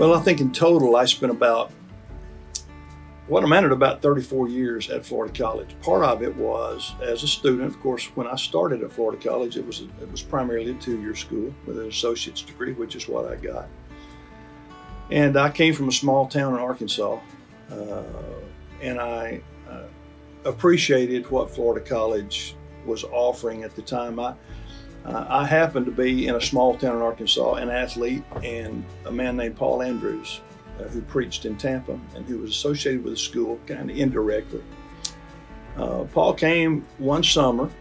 Well, I think in total I spent about what amounted to about 34 years at Florida College. Part of it was as a student. Of course, when I started at Florida College, it was primarily a 2-year school with an associate's degree, which is what I got. And I came from a small town in Arkansas, and I appreciated what Florida College was offering at the time. I happened to be in a small town in Arkansas, an athlete, and a man named Paul Andrews, who preached in Tampa and who was associated with the school kind of indirectly. Paul came one summer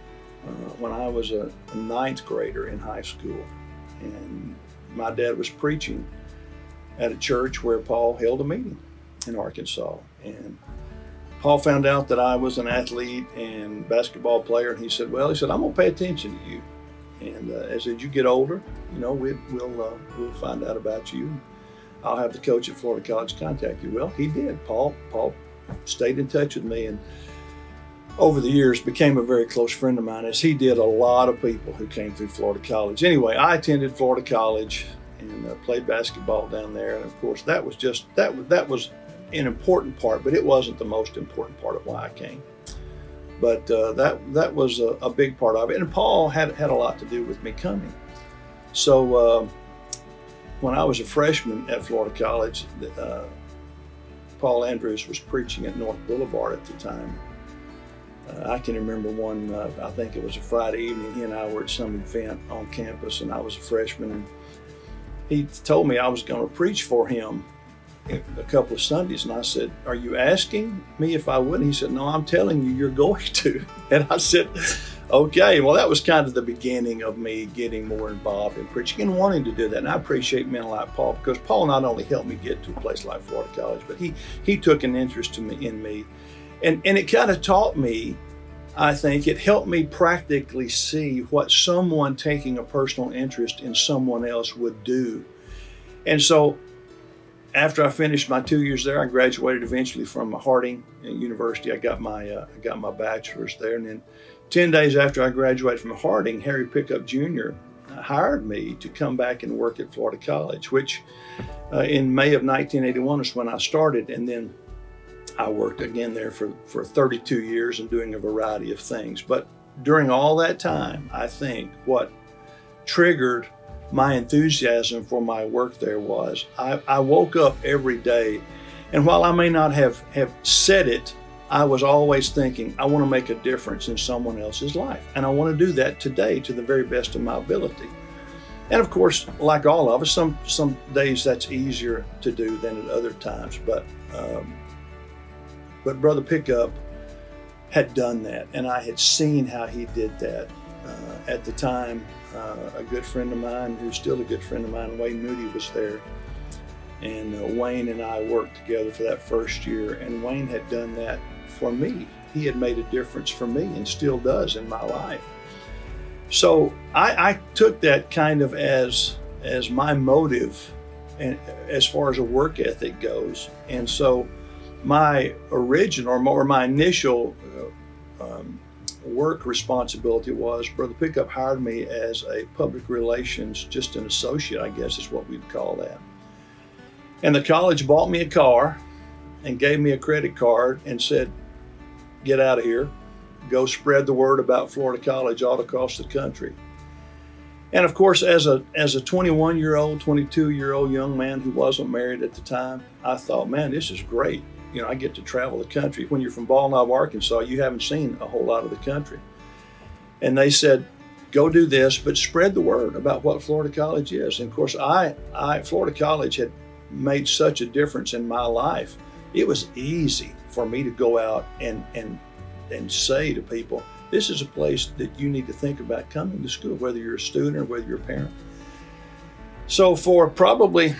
when I was a ninth grader in high school, and my dad was preaching at a church where Paul held a meeting in Arkansas. And Paul found out that I was an athlete and basketball player, and he said, I'm gonna pay attention to you. And as you get older, we'll find out about you. I'll have the coach at Florida College contact you. Well, he did. Paul stayed in touch with me, and over the years became a very close friend of mine, as he did a lot of people who came through Florida College. Anyway, I attended Florida College and played basketball down there. And of course, that was an important part, but it wasn't the most important part of why I came. But that was a big part of it. And Paul had a lot to do with me coming. So when I was a freshman at Florida College, Paul Andrews was preaching at North Boulevard at the time. I can remember one, I think it was a Friday evening, he and I were at some event on campus, and I was a freshman, and he told me I was going to preach for him a couple of Sundays, and I said, "Are you asking me if I would?" And he said, "No, I'm telling you, you're going to." And I said, "Okay." Well, that was kind of the beginning of me getting more involved in preaching and wanting to do that. And I appreciate men like Paul, because Paul not only helped me get to a place like Florida College, but he took an interest in me. And it kind of taught me, I think, it helped me practically see what someone taking a personal interest in someone else would do. And so after I finished my 2 years there, I graduated eventually from Harding University. I got my bachelor's there. And then 10 days after I graduated from Harding, Harry Pickup Jr. hired me to come back and work at Florida College, which in May of 1981 is when I started. And then I worked again there for 32 years and doing a variety of things. But during all that time, I think what triggered my enthusiasm for my work there was I woke up every day, and while I may not have said it, I was always thinking, I want to make a difference in someone else's life. And I want to do that today to the very best of my ability. And of course, like all of us, some days that's easier to do than at other times. But Brother Pickup had done that, and I had seen how he did that. At the time, a good friend of mine, who's still a good friend of mine, Wayne Moody, was there. And Wayne and I worked together for that first year, and Wayne had done that for me. He had made a difference for me and still does in my life. So I took that kind of as my motive, and as far as a work ethic goes. And so my original or my initial work responsibility was Brother Pickup hired me as a public relations, just an associate, I guess is what we'd call that. And the college bought me a car and gave me a credit card and said, "Get out of here, go spread the word about Florida College all across the country." And of course, as a 21-year-old, 22-year-old young man who wasn't married at the time, I thought, man, this is great. I get to travel the country. When you're from Ball Knob, Arkansas, you haven't seen a whole lot of the country. And they said, go do this, but spread the word about what Florida College is. And of course, Florida College had made such a difference in my life. It was easy for me to go out and say to people, this is a place that you need to think about coming to school, whether you're a student or whether you're a parent. So for probably,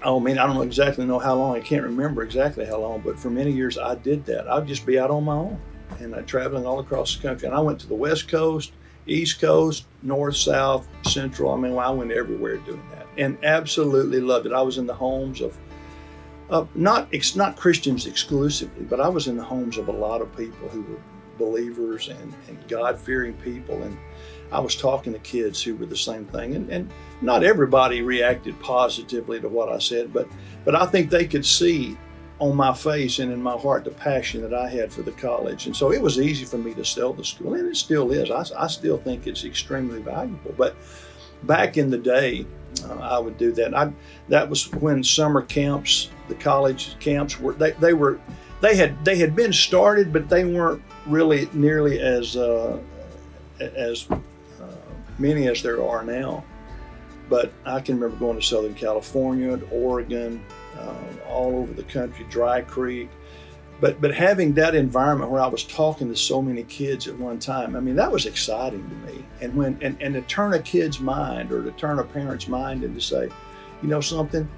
I don't exactly know how long, I can't remember exactly how long, but for many years I did that. I'd just be out on my own and traveling all across the country. And I went to the West Coast, East Coast, North, South, Central. I went everywhere doing that and absolutely loved it. I was in the homes of not Christians exclusively, but I was in the homes of a lot of people who were believers and God-fearing people. And I was talking to kids who were the same thing, and not everybody reacted positively to what I said, but I think they could see on my face and in my heart the passion that I had for the college. And so it was easy for me to sell the school, and it still is. I still think it's extremely valuable. But back in the day, I would do that. That was when summer camps, the college camps were they had been started, but they weren't really nearly as many as there are now. But I can remember going to Southern California, Oregon, all over the country, Dry Creek. But having that environment where I was talking to so many kids at one time, I mean, that was exciting to me. And to turn a kid's mind or to turn a parent's mind and to say, you know something,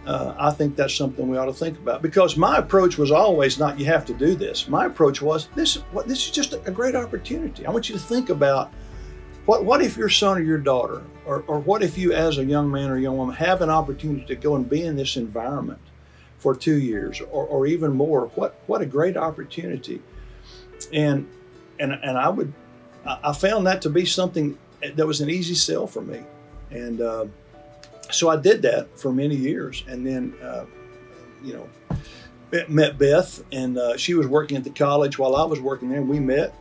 I think that's something we ought to think about. Because my approach was always not, you have to do this. My approach was, this is just a great opportunity. I want you to think about what if your son or your daughter, or what if you as a young man or young woman have an opportunity to go and be in this environment for 2 years or even more. What a great opportunity. And I found that to be something that was an easy sell for me. And so I did that for many years. And then, met Beth, and she was working at the college while I was working there. We met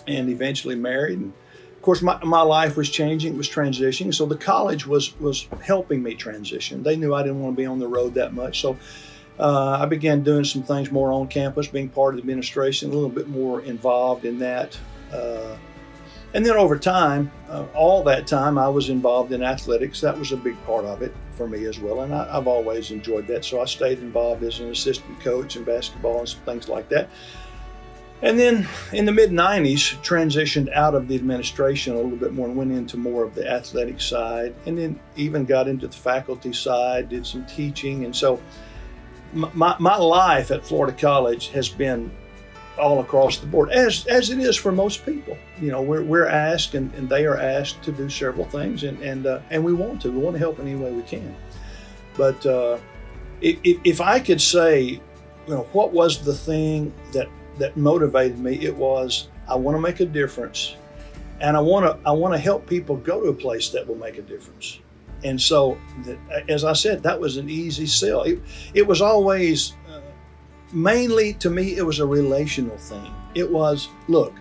and eventually married. And of course, my life was changing, it was transitioning. So the college was helping me transition. They knew I didn't want to be on the road that much. So I began doing some things more on campus, being part of the administration, a little bit more involved in that. And then over time, all that time, I was involved in athletics. That was a big part of it for me as well. And I've always enjoyed that. So I stayed involved as an assistant coach in basketball and some things like that. And then in the mid-90s, transitioned out of the administration a little bit more and went into more of the athletic side, and then even got into the faculty side, did some teaching. And so my life at Florida College has been all across the board, as it is for most people. You know, we're asked and they are asked to do several things, and we want to help in any way we can. But if I could say, you know, what was the thing that motivated me, it was, I want to make a difference, and I want to help people go to a place that will make a difference. And so, as I said, that was an easy sell. It was always, mainly to me, it was a relational thing. It was, look,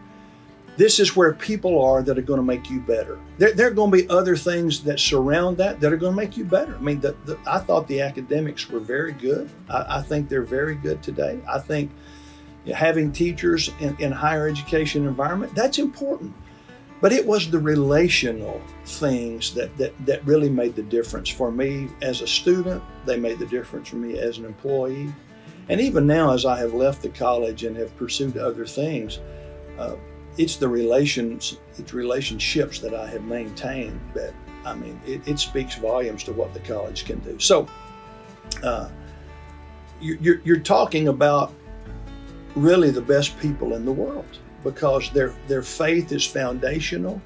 this is where people are that are going to make you better. There are going to be other things that surround that are going to make you better. I mean, I thought the academics were very good. I think they're very good today. I think having teachers in higher education environment, that's important. But it was the relational things that really made the difference for me as a student. They made the difference for me as an employee. And even now, as I have left the college and have pursued other things, it's relationships that I have maintained that, I mean, it speaks volumes to what the college can do. So you're talking about really the best people in the world, because their faith is foundational.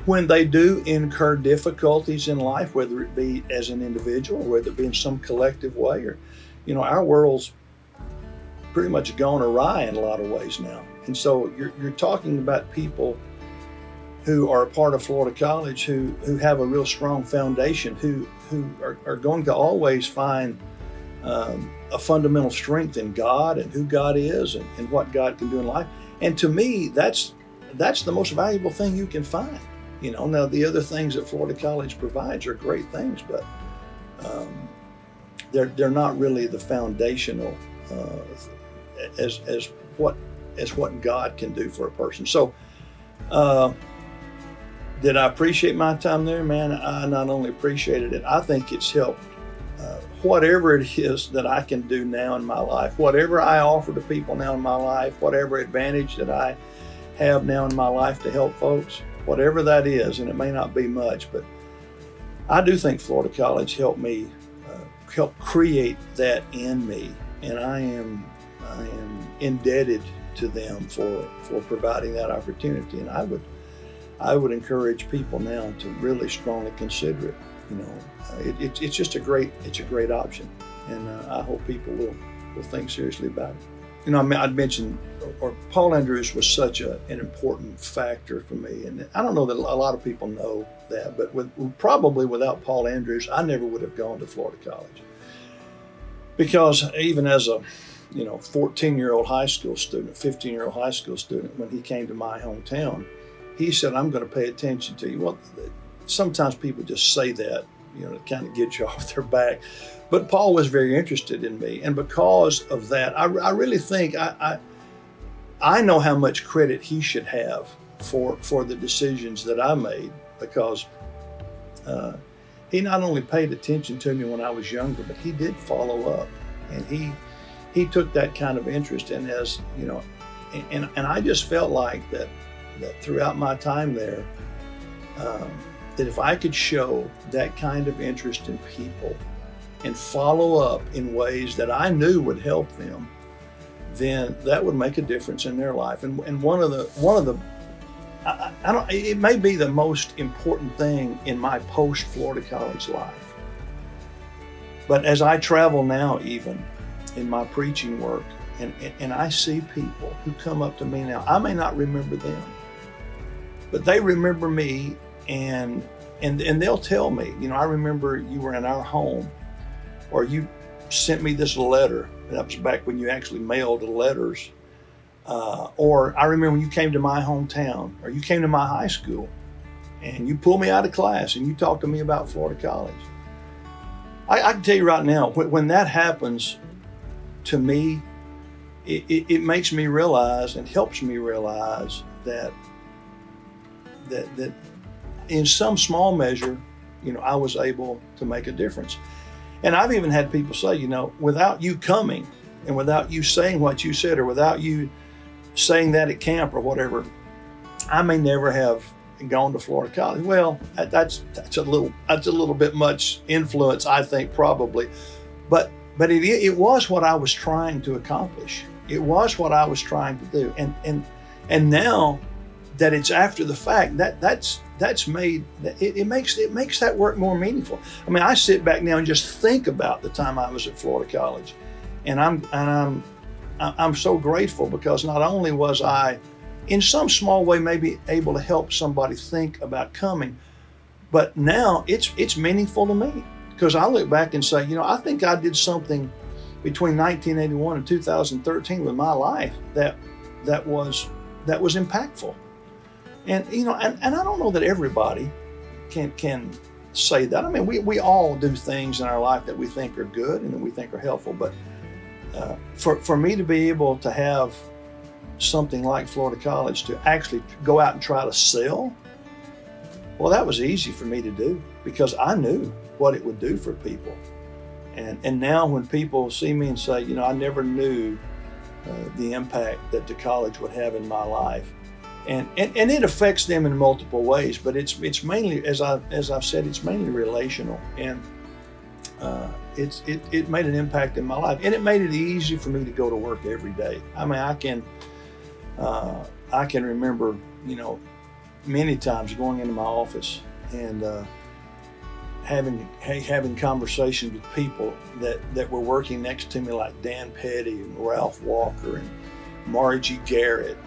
When they do incur difficulties in life, whether it be as an individual, or whether it be in some collective way, or, you know, our world's pretty much gone awry in a lot of ways now. And so you're talking about people who are a part of Florida College, who have a real strong foundation, who are going to always find a fundamental strength in God and who God is and what God can do in life. And to me, that's the most valuable thing you can find. You know, now the other things that Florida College provides are great things, but they're not really the foundational as what God can do for a person. So did I appreciate my time there? Man, I not only appreciated it, I think it's helped whatever it is that I can do now in my life, whatever I offer to people now in my life, whatever advantage that I have now in my life to help folks, whatever that is, and it may not be much, but I do think Florida College helped me, help create that in me, and I am indebted to them for providing that opportunity. And I would encourage people now to really strongly consider it. You know, it's just a great option, and I hope people will think seriously about it. I mean, I'd mentioned, or Paul Andrews was such an important factor for me. And I don't know that a lot of people know that, but probably without Paul Andrews, I never would have gone to Florida College. Because even as a 14-year-old high school student, 15-year-old high school student, when he came to my hometown, he said, "I'm going to pay attention to you." Well, sometimes people just say that, to kind of get you off their back. But Paul was very interested in me. And because of that, I really think I know how much credit he should have for the decisions that I made, because he not only paid attention to me when I was younger, but he did follow up. And he took that kind of interest in, as and I just felt like that throughout my time there, that if I could show that kind of interest in people and follow up in ways that I knew would help them, then that would make a difference in their life. And one of the I don't, it may be the most important thing in my post Florida College life. But as I travel now, even in my preaching work, and I see people who come up to me now, I may not remember them, but they remember me, and they'll tell me, I remember you were in our home, or you sent me this letter. That was back when you actually mailed letters. Or I remember when you came to my hometown, or you came to my high school, and you pulled me out of class and you talked to me about Florida College. I can tell you right now, when that happens to me, it makes me realize and helps me realize that in some small measure, I was able to make a difference. And I've even had people say, without you coming and without you saying what you said, or without you saying that at camp or whatever, I may never have gone to Florida College. Well, that's a little bit much influence, I think, probably. But it was what I was trying to accomplish. It was what I was trying to do. And now that it's after the fact, that's made it makes that work more meaningful. I mean, I sit back now and just think about the time I was at Florida College, and I'm so grateful, because not only was I, in some small way, maybe able to help somebody think about coming, but now it's meaningful to me, because I look back and say, I think I did something between 1981 and 2013 with my life that was impactful. And and I don't know that everybody can say that. I mean, we all do things in our life that we think are good and that we think are helpful. But for me to be able to have something like Florida College to actually go out and try to sell, well, that was easy for me to do, because I knew what it would do for people. And now when people see me and say, I never knew the impact that the college would have in my life. And it affects them in multiple ways, but it's mainly, as I've said, it's mainly relational, and it made an impact in my life, and it made it easy for me to go to work every day. I mean, I can remember, many times going into my office and having conversations with people that were working next to me, like Dan Petty and Ralph Walker and Margie Garrett.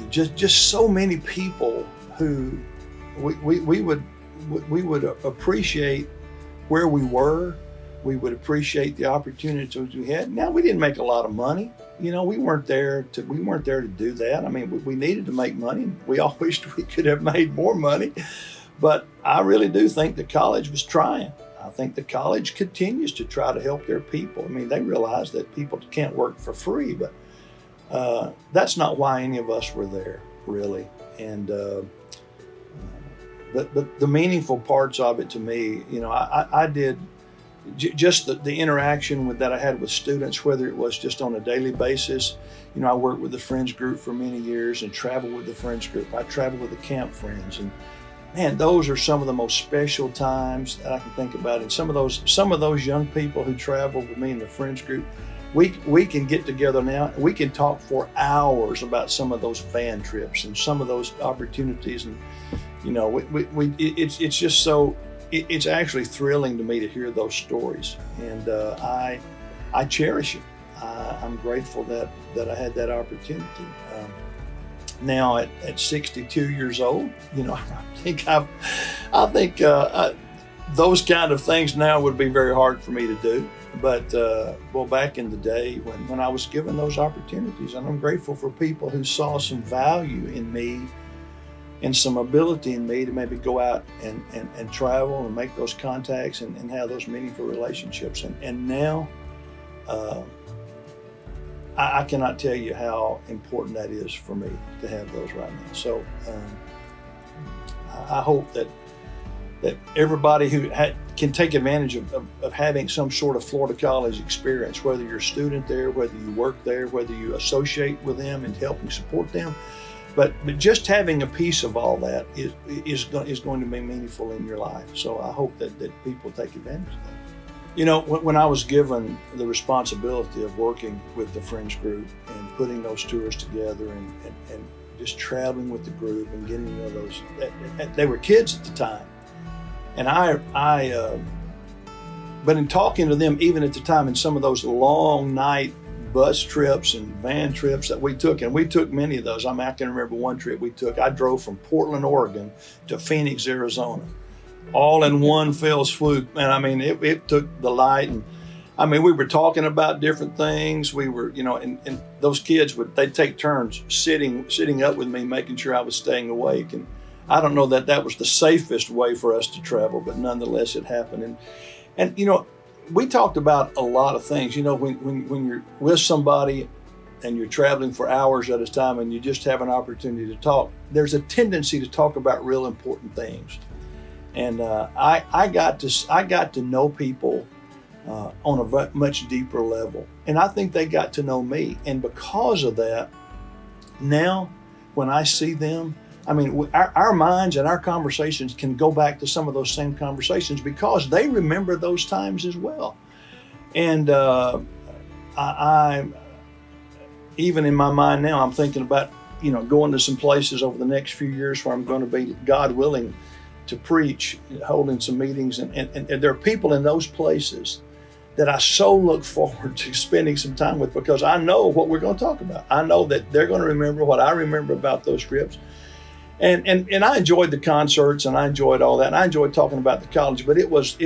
Just so many people who we would appreciate where we were. We would appreciate the opportunities we had. Now, we didn't make a lot of money. We weren't there to do that. I mean, we needed to make money. We all wished we could have made more money. But I really do think the college was trying. I think the college continues to try to help their people. I mean, they realize that people can't work for free, but that's not why any of us were there, really. And but the meaningful parts of it to me, I did just the interaction that I had with students, whether it was just on a daily basis. I worked with the Friends Group for many years and traveled with the Friends Group. I traveled with the Camp Friends, and man, those are some of the most special times that I can think about. And some of those young people who traveled with me in the Friends Group, we can get together now. We can talk for hours about some of those van trips and some of those opportunities. And it's just so. It's actually thrilling to me to hear those stories, and I cherish it. I'm grateful that I had that opportunity. Now at 62 years old, I think those kind of things now would be very hard for me to do. But well, back in the day when I was given those opportunities, and I'm grateful for people who saw some value in me and some ability in me to maybe go out and travel and make those contacts and have those meaningful relationships. And now I cannot tell you how important that is for me to have those right now. So I hope that everybody who can take advantage of having some sort of Florida College experience, whether you're a student there, whether you work there, whether you associate with them and helping support them, but just having a piece of all that is going to be meaningful in your life. So I hope that people take advantage of that. When I was given the responsibility of working with the Friends group and putting those tours together and just traveling with the group and getting to know those, they were kids at the time. And but in talking to them, even at the time, in some of those long night bus trips and van trips that we took, and we took many of those. I can remember one trip we took. I drove from Portland, Oregon to Phoenix, Arizona, all in one fell swoop. And it took the light. And we were talking about different things. We were, and those kids they'd take turns sitting up with me, making sure I was staying awake. And I don't know that was the safest way for us to travel, but nonetheless it happened. And we talked about a lot of things. When you're with somebody and you're traveling for hours at a time and you just have an opportunity to talk, there's a tendency to talk about real important things. And I got to know people on a much deeper level, and I think they got to know me. And because of that, now when I see them, our minds and our conversations can go back to some of those same conversations because they remember those times as well. And I even in my mind now, I'm thinking about, going to some places over the next few years where I'm going to be, God willing, to preach, holding some meetings. And there are people in those places that I so look forward to spending some time with, because I know what we're going to talk about. I know that they're going to remember what I remember about those trips. And I enjoyed the concerts and I enjoyed all that. And I enjoyed talking about the college, but it was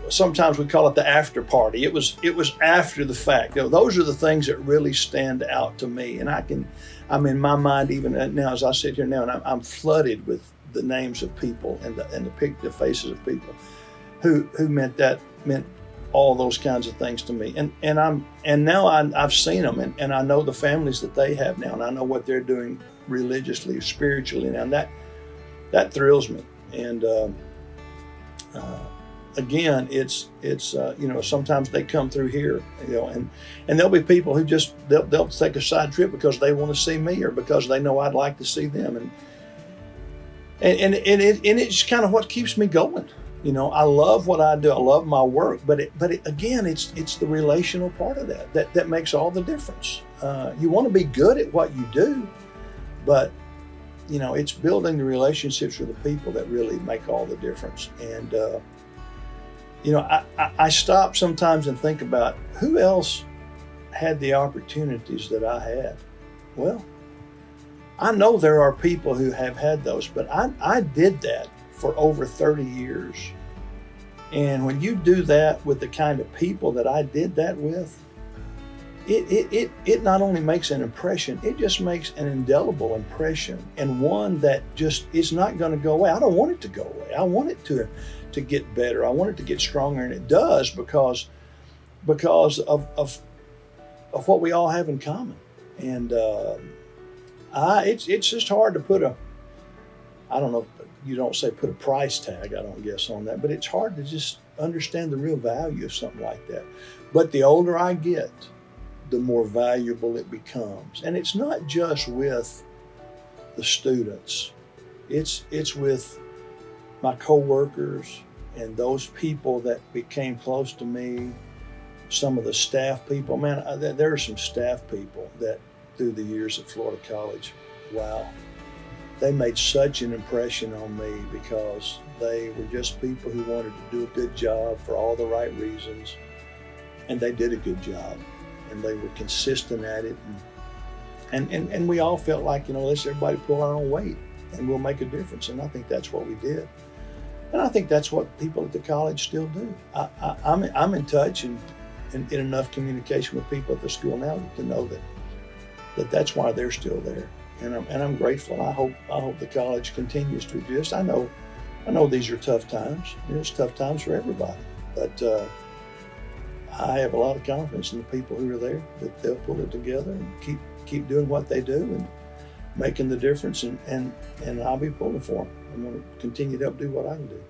sometimes we call it the after party. It was after the fact. Those are the things that really stand out to me. And I'm in my mind even now as I sit here now, and I'm flooded with the names of people and the faces of people who meant all those kinds of things to me. And now I've seen them and I know the families that they have now, and I know what they're doing religiously, spiritually now, and that thrills me. And again, it's sometimes they come through here, and there'll be people who just they'll take a side trip because they want to see me or because they know I'd like to see them, and it's kind of what keeps me going. I love what I do. I love my work, but again, it's the relational part of that makes all the difference. You want to be good at what you do, but it's building the relationships with the people that really make all the difference. And I stop sometimes and think about who else had the opportunities that I had. Well, I know there are people who have had those, but I did that for over 30 years. And when you do that with the kind of people that I did that with, it not only makes an impression, it just makes an indelible impression, and one that just is not going to go away. I don't want it to go away. I want it to get better. I want it to get stronger, and it does because of what we all have in common. And it's just hard to put I don't know, you don't say put a price tag, I don't guess, on that, but it's hard to just understand the real value of something like that. But the older I get, the more valuable it becomes. And it's not just with the students. It's with my coworkers and those people that became close to me, some of the staff people. Man, there are some staff people that through the years at Florida College, wow, they made such an impression on me because they were just people who wanted to do a good job for all the right reasons, and they did a good job. and they were consistent at it. And we all felt like, let's everybody pull our own weight and we'll make a difference. And I think that's what we did. And I think that's what people at the college still do. I'm in touch and in enough communication with people at the school now to know that's why they're still there. And I'm grateful. I hope the college continues to exist. I know these are tough times. It's tough times for everybody. But I have a lot of confidence in the people who are there that they'll pull it together and keep doing what they do and making the difference. And I'll be pulling for them. I'm going to continue to help do what I can do.